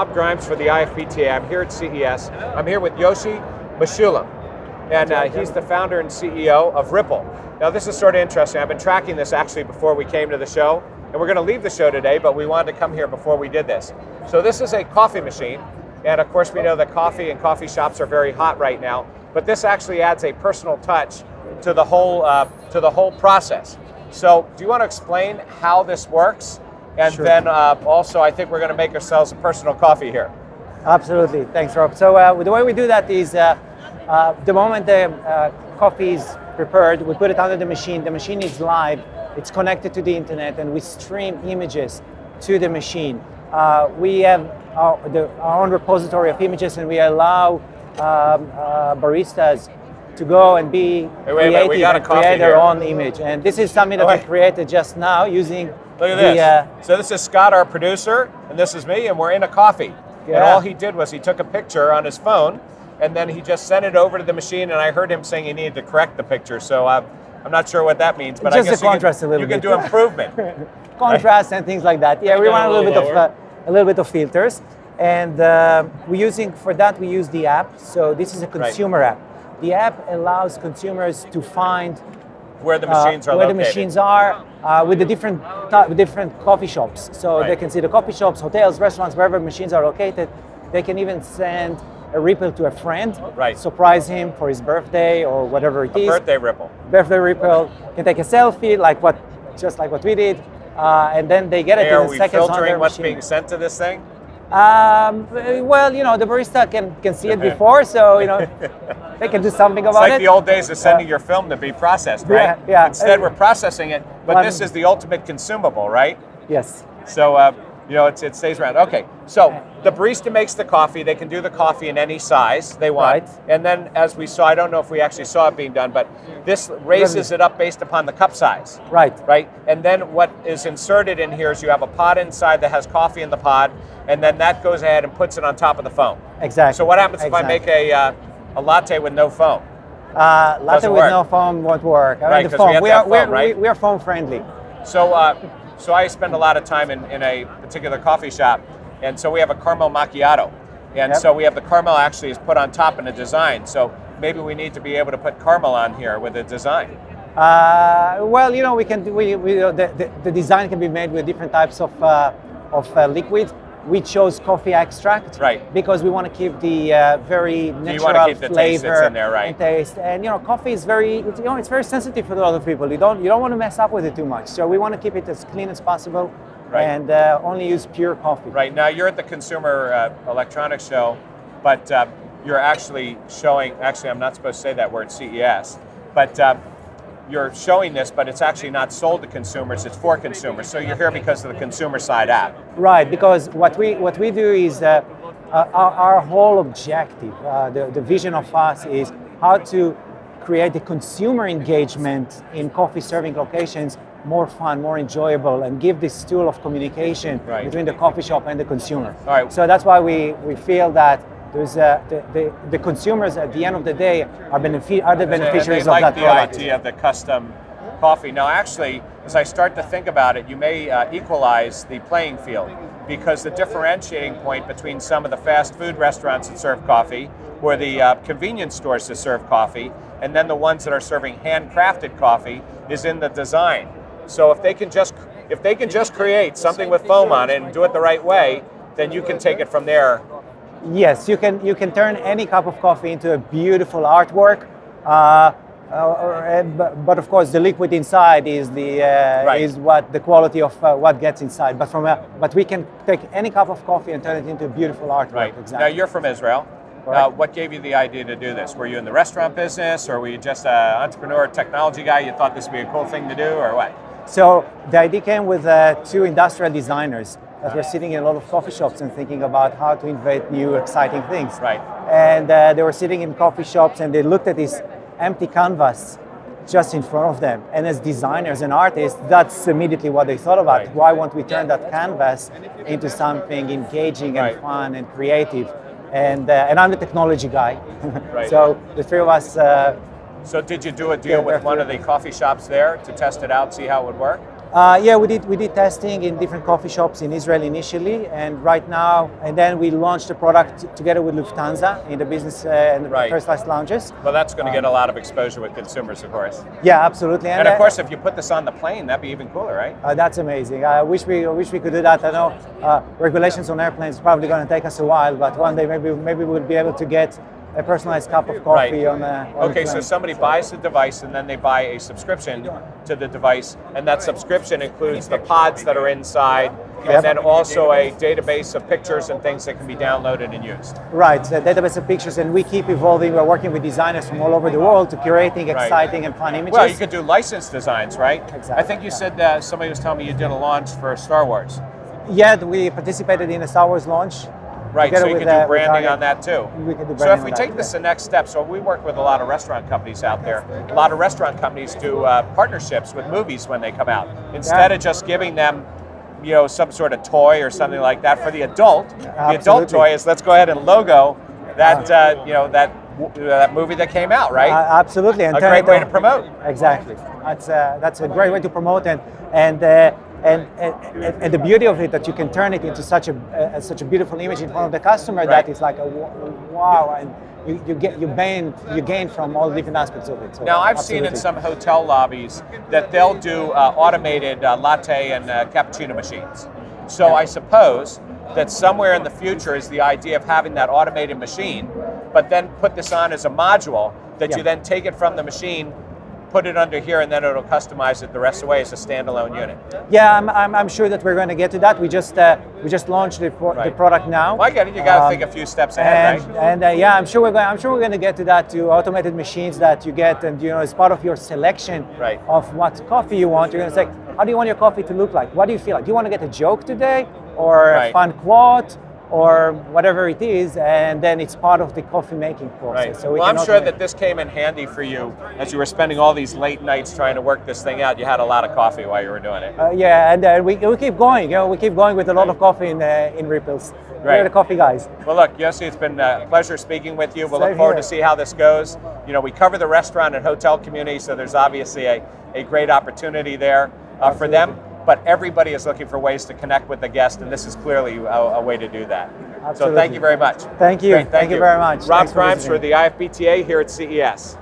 Bob Grimes for the IFBTA. I'm here at CES. I'm here with Yoshi Mashulam, and he's the founder and CEO of Ripple. Now this is sort of interesting. I've been tracking this actually before we came to the show, and we're going to leave the show today, but we wanted to come here before we did this. So this is a coffee machine, and of course we know that coffee and coffee shops are very hot right now, but this actually adds a personal touch to the whole process. So do you want to explain how this works? And sure. Then also I think we're going to make ourselves a personal coffee here. Absolutely, thanks Rob. So the way we do that is the moment the coffee is prepared, we put it under the machine is live, it's connected to the internet, and we stream images to the machine. We have our own repository of images, and we allow baristas to go and be creative and create their own image. And this is something that we created just now using Look at this. So this is Scott, our producer, and this is me, and we're in a coffee. Yeah. And all he did was he took a picture on his phone, and then he just sent it over to the machine, and I heard him saying he needed to correct the picture. So I'm not sure what that means, but just I guess you can do improvement. Contrast and things like that. Yeah, we want a little bit of filters. And we use the app. So this is a consumer app. The app allows consumers to find where the machines are located. The machines are with the different coffee shops. So they can see the coffee shops, hotels, restaurants, wherever machines are located. They can even send a Ripple to a friend, surprise him for his birthday or whatever it is. Birthday Ripple. Birthday Ripple. Can take a selfie, just like what we did, and then they get it in seconds on their machine. Are we filtering what's being sent to this thing? Well, the barista can see it before, so they can do something about it. It's like the old days of sending your film to be processed, right? Yeah. Instead, we're processing it, but this is the ultimate consumable, right? Yes. So, it stays around. Okay, so the barista makes the coffee. They can do the coffee in any size they want. Right. And then, as we saw, I don't know if we actually saw it being done, but this raises it up based upon the cup size. Right. Right. And then what is inserted in here is you have a pod inside that has coffee in the pod, and then that goes ahead and puts it on top of the foam. Exactly. So what happens if I make a latte with no foam? Latte with no foam won't work. Right, because we are foam friendly. So I spend a lot of time in a particular coffee shop, and so we have a caramel macchiato. And so we have the caramel actually is put on top in a design. So maybe we need to be able to put caramel on here with a design. We can do, the design can be made with different types of liquid. We chose coffee extract because we want to keep the very natural flavor in there, and taste. And coffee is it's very sensitive for a lot of people. You don't want to mess up with it too much. So we want to keep it as clean as possible and only use pure coffee. Right, now you're at the Consumer Electronics Show, but you're actually showing, I'm not supposed to say that word, CES, but you're showing this, but it's actually not sold to consumers, it's for consumers. So you're here because of the consumer side app. Right, because what we do is our whole objective, the vision of us is how to create the consumer engagement in coffee serving locations more fun, more enjoyable, and give this tool of communication between the coffee shop and the consumer. So that's why we feel that there's the consumers at the end of the day are the beneficiaries of that product. They like the idea of the custom coffee. Now actually, as I start to think about it, you may equalize the playing field, because the differentiating point between some of the fast food restaurants that serve coffee, or the convenience stores that serve coffee, and then the ones that are serving handcrafted coffee is in the design. So if they can just create something with foam on it and do it the right way, then you can take it from there. Yes, you can turn any cup of coffee into a beautiful artwork, but of course the liquid inside is what the quality of what gets inside. But we can take any cup of coffee and turn it into a beautiful artwork. Right. Exactly. Now you're from Israel. What gave you the idea to do this? Were you in the restaurant business, or were you just an entrepreneur, technology guy? You thought this would be a cool thing to do, or what? So the idea came with two industrial designers that were sitting in a lot of coffee shops and thinking about how to invent new, exciting things. Right. And they were sitting in coffee shops and they looked at this empty canvas just in front of them. And as designers and artists, that's immediately what they thought about. Why won't we turn that canvas into something engaging and fun and creative? And I'm the technology guy. So the three of us. So did you do a deal with one of the coffee shops there to test it out, see how it would work? Yeah, we did testing in different coffee shops in Israel initially, and right now, and then we launched the product together with Lufthansa in the business and Right. first class lounges. Well, that's going to get a lot of exposure with consumers, of course. Yeah, absolutely. And of course, if you put this on the plane, that'd be even cooler, right? That's amazing. I wish we could do that. I know regulations on airplanes is probably going to take us a while, but one day maybe we'll be able to get a personalized cup of coffee Right. on a Okay, plane. so somebody buys the device and then they buy a subscription to the device, and that subscription includes the pods that are inside, Yep. and then also a database of pictures and things that can be downloaded and used. Right, the database of pictures, and we keep evolving. We're working with designers from all over the world to curating Right. exciting and fun images. Well, you could do licensed designs, right? Exactly. I think you said somebody was telling me you did a launch for Star Wars. Yeah, we participated in a Star Wars launch. Right, so together you with, can do with branding Target. on that too. We can do So branding if we on take that, this the next step, so we work with a lot of restaurant companies out there. A lot of restaurant companies do partnerships with movies when they come out. Instead of just giving them, some sort of toy or something like that for the adult. The adult Absolutely. toy is let's go ahead and logo that that movie that came out, right? Absolutely, and A turn great it way on- to promote. Exactly, that's a great way to promote, and the beauty of it that you can turn it into such a beautiful image in front of the customer Right. that is like a wow, and you gain from all different aspects of it. So Now, I've seen in absolutely. some hotel lobbies that they'll do automated latte and cappuccino machines. So I suppose that somewhere in the future is the idea of having that automated machine, but then put this on as a module that Yeah. you then take it from the machine, put it under here, and then it'll customize it the rest of the way as a standalone unit. Yeah, I'm sure that we're going to get to that. We just launched the Right. product now. Well, I get it. You got to think a few steps ahead, right? And yeah, I'm sure we're going to get to that, to automated machines that you get, and as part of your selection Right. of what coffee you want, you're going to say, how do you want your coffee to look like? What do you feel like? Do you want to get a joke today, or a Right. fun quote, or whatever it is? And then it's part of the coffee making process. Right. So we Well, can I'm sure automate- that this came in handy for you as you were spending all these late nights trying to work this thing out. You had a lot of coffee while you were doing it. yeah, and we keep going. We keep going with a lot of coffee in Ripples. Right. We're the coffee guys. Well, look, Yossi, it's been a pleasure speaking with you. We'll look Same forward here. to see how this goes. We cover the restaurant and hotel community, so there's obviously a great opportunity there for them. But everybody is looking for ways to connect with the guest, and this is clearly a way to do that. So Absolutely. thank you very much. Thank you. Great, Thank you very much. Rob Thanks for Grimes for visiting. the IFBTA here at CES.